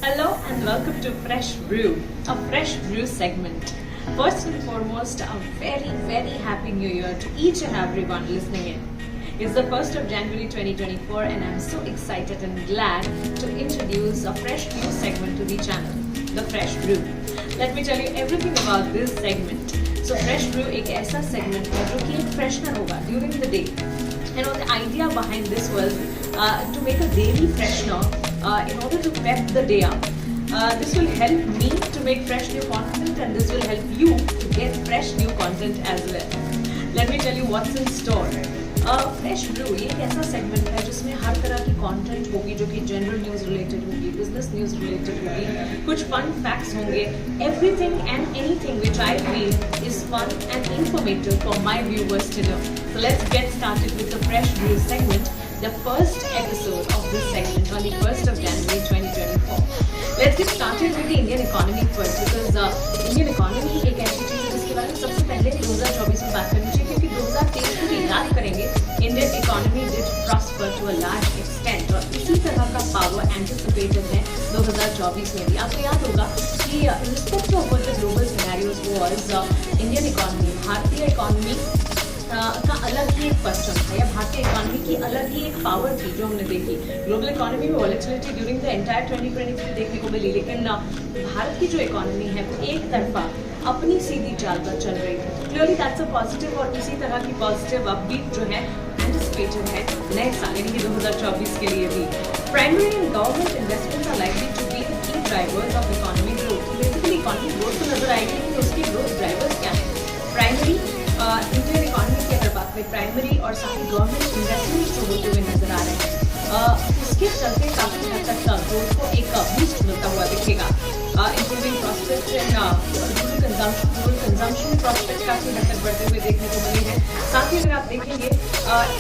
Hello and welcome to Fresh Brew, a Fresh Brew segment. First and foremost, a very happy new year to each and everyone listening in. It's the 1st of January 2024 and I'm so excited and glad to introduce a Fresh Brew segment to the channel, the Fresh Brew. Let me tell you everything about this segment. So Fresh Brew एक ऐसा segment है जो कि एक freshener होगा during the day. You know, the idea behind this was to make a daily freshener in order to pep the day up. This will help me to make fresh new content and this will help you to get fresh new content as well. Let me tell you what's in store. Fresh Brew ये एक ऐसा segment है जिसमें हर तरह की content होगी जो कि general news related होगी, business news related होगी, कुछ fun facts होंगे. Everything and anything which I feel is fun and informative for my viewers to know. So let's get started with the Fresh Brew segment, the first episode of this segment on the 1st of January 2024. Let's get started with the Indian economy first because Indian economy एक ऐसी चीज़ है जिसके बारे में सबसे पहले 2024 में बात करनी चाहिए क्योंकि 2023 को भी याद करेंगे Indian economy did prosper to a large extent और इसी तरह का power anticipated है 2024 में भी. आपको याद होगा कि irrespective of what the global scenarios was, Indian economy, भारतीय economy का अलग ही एक पर्सन था या भारतीय इकोनॉमी की अलग ही एक पावर थी जो हमने देखी. ग्लोबल इकोनॉमी में वॉलेटिलिटी ड्यूरिंग द एंटायर 2023 देखने को मिली लेकिन भारत की जो इकोनॉमी है वो एक तरफा अपनी सीधी चाल पर चल रही थी. क्लियरली दैट्स अ पॉजिटिव और इसी तरह की पॉजिटिव अपबीट जो है एंटिसिपेटेड है नए साल यानी कि 2024 के लिए भी. Primary and government investments are likely to be the key drivers of economy growth. Basically economic growth तो नजर आएगी लेकिन उसकी ग्रोथ ड्राइवर्स क्या है. प्राइमरी इंडियन इकोनॉमी की अगर बात करें प्राइमरी और साथ ही गवर्नमेंट इन्वेस्टमेंट जो होते हुए नजर आ रहे हैं उसके चलते काफी हद तक ग्रोथ को एक बूस्ट मिलता हुआ दिखेगा. Including prospect in rural consumption prospect काफी हद तक बढ़ते हुए देखने को मिले हैं. साथ ही अगर आप देखेंगे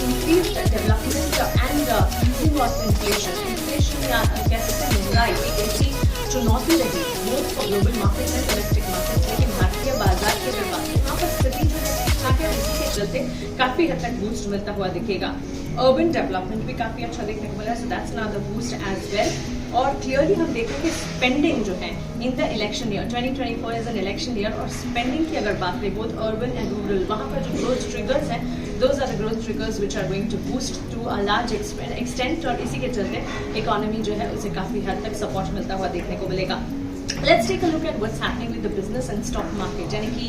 increase development and easing of inflation या कह सकते हैं महंगाई एक ऐसी चुनौती रही both for global market and domestic market. लेकिन भारतीय बाजार की अगर बात करें वहाँ पर स्थिति जो है इसी के चलते काफी हद तक बूस्ट मिलता हुआ दिखेगा. अर्बन डेवलपमेंट भी काफी अच्छा देखने को मिला है. So that's another boost as well. और क्लियरली हम देखेंगे स्पेंडिंग जो है in the election year 2024 is an election year और स्पेंडिंग की अगर बात करें बोथ अर्बन एंड रूरल वहाँ पर जो ग्रोथ ट्रिगर्स हैं those are the growth triggers which are going to boost to a large extent और इसी के चलते इकोनॉमी जो है उसे काफी हद तक सपोर्ट मिलता हुआ देखने को मिलेगा. Let's take a look at what's happening with the business and stock market. यानी कि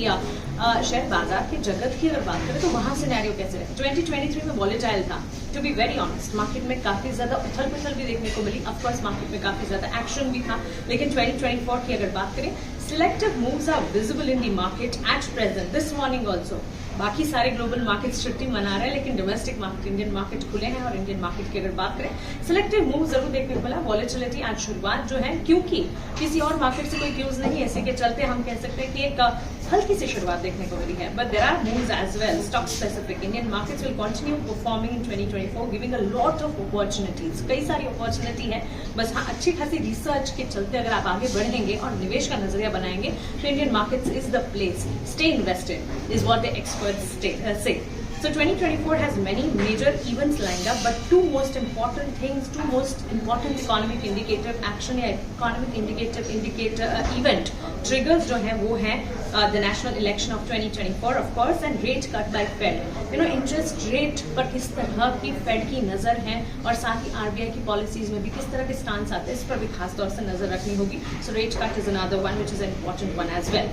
शेयर बाजार के जगत की अगर बात करें तो वहाँ सिनेरियो कैसे रहे. 2023 में वॉलेटाइल था. To be very honest market में काफी ज्यादा उथल पुथल भी देखने को मिली. ऑफकोर्स मार्केट में काफी ज्यादा एक्शन भी था लेकिन 2024 की अगर बात करें selective moves are visible in the market at present this morning also. बाकी सारे ग्लोबल मार्केट छुट्टी मना रहे हैं लेकिन डोमेस्टिक मार्केट इंडियन मार्केट खुले हैं और इंडियन मार्केट की अगर बात करें सिलेक्टिव मूव जरूर देखने को मिला. वॉलेटिलिटी आज शुरुआत जो है क्योंकि किसी और मार्केट से कोई क्यूज नहीं ऐसे के चलते हम कह सकते हैं कि एक हल्की सी शुरुआत देखने को मिली है. But there are moves as well stock specific. Indian markets will continue performing in 2024 giving a lot of opportunities. कई सारी अपॉर्चुनिटी है बस हाँ अच्छी खासी रिसर्च के चलते अगर आप आगे बढ़ेंगे और निवेश का नजरिया बनाएंगे तो Indian markets is the place. Stay invested is what the experts say. So 2024 has many major events lined up, but two most important economic indicative action या economic indicator event triggers जो है वो है the national election of 2024 of course and rate cut by Fed. You know interest rate पर किस तरह की Fed की नजर है और साथ ही RBI की पॉलिसीज में भी किस तरह के स्टांस आते हैं इस पर भी खास तौर से नजर रखनी होगी. So rate cut is another one which is an important one as well.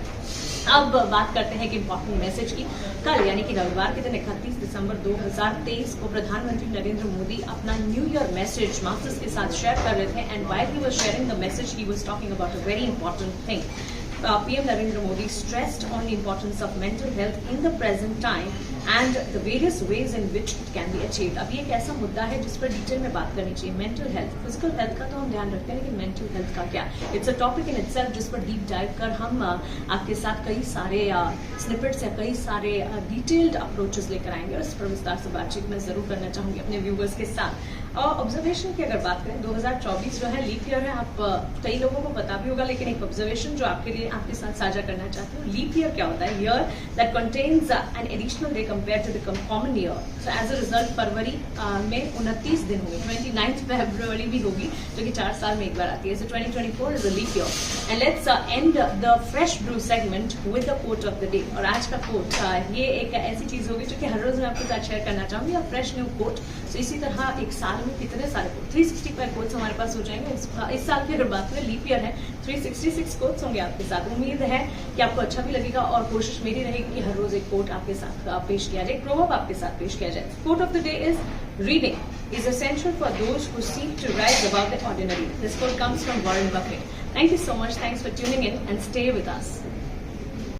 अब बात करते हैं कि इम्पोर्टेंट मैसेज की. कल यानी कि रविवार के दिन 31 दिसंबर 2023 को प्रधानमंत्री नरेंद्र मोदी अपना न्यू ईयर मैसेज मास्टर्स के साथ शेयर कर रहे थे and while he was sharing the message he was talking about a very important thing. PM Narendra Modi stressed on the importance of mental health in the present time and the various ways in which it can be achieved. अब ये एक ऐसा मुद्दा है जिस पर detail में बात करनी चाहिए. मेंटल हेल्थ, फिजिकल हेल्थ का तो हम ध्यान रखते हैं लेकिन मेंटल हेल्थ का क्या. It's a topic in itself जिस पर डीप डाइव कर हम आपके साथ कई सारे स्निपेट्स या कई सारे डिटेल्ड अप्रोचेस लेकर आएंगे और इस पर विस्तार से बातचीत मैं जरूर करना चाहूंगी अपने व्यूवर्स के साथ. और ऑब्जर्वेशन की अगर बात करें 2024 जो है लीप ईयर है। आप कई लोगों को पता भी होगा, लेकिन एक ऑब्जर्वेशन जो आपके लिए आपके साथ साझा करना चाहती हूँ। लीप ईयर क्या होता है? Year that contains an additional day compare to the common year. So as a result फरवरी में 29 दिन होंगे, 29 फरवरी भी होगी, जो कि 4 साल में एक बार आती है। So 2024 is a leap year and let's end the fresh brew segment with the quote of the day. और आज का कोट ये एक ऐसी चीज होगी जो कि हर रोज मैं आपके साथ शेयर करना चाहूंगी, फ्रेश न्यू कोट। तो इसी तरह एक साल में कितने सारे कोट, 365 कोट्स हमारे पास हो जाएंगे। इस साल की अगर बात करें, लीप ईयर है, 366 कोट्स होंगे आपके साथ। उम्मीद है कि आपको अच्छा भी लगेगा और कोशिश मेरी रहेगी कि हर रोज एक कोट आपके साथ पेश किया जाए, प्रोवर्ब आपके साथ पेश किया जाए। Quote of the day is reading is essential for those who seek to rise above the ordinary. This quote comes from Warren Buffett. Thank you so much. Thanks for tuning in and stay with us.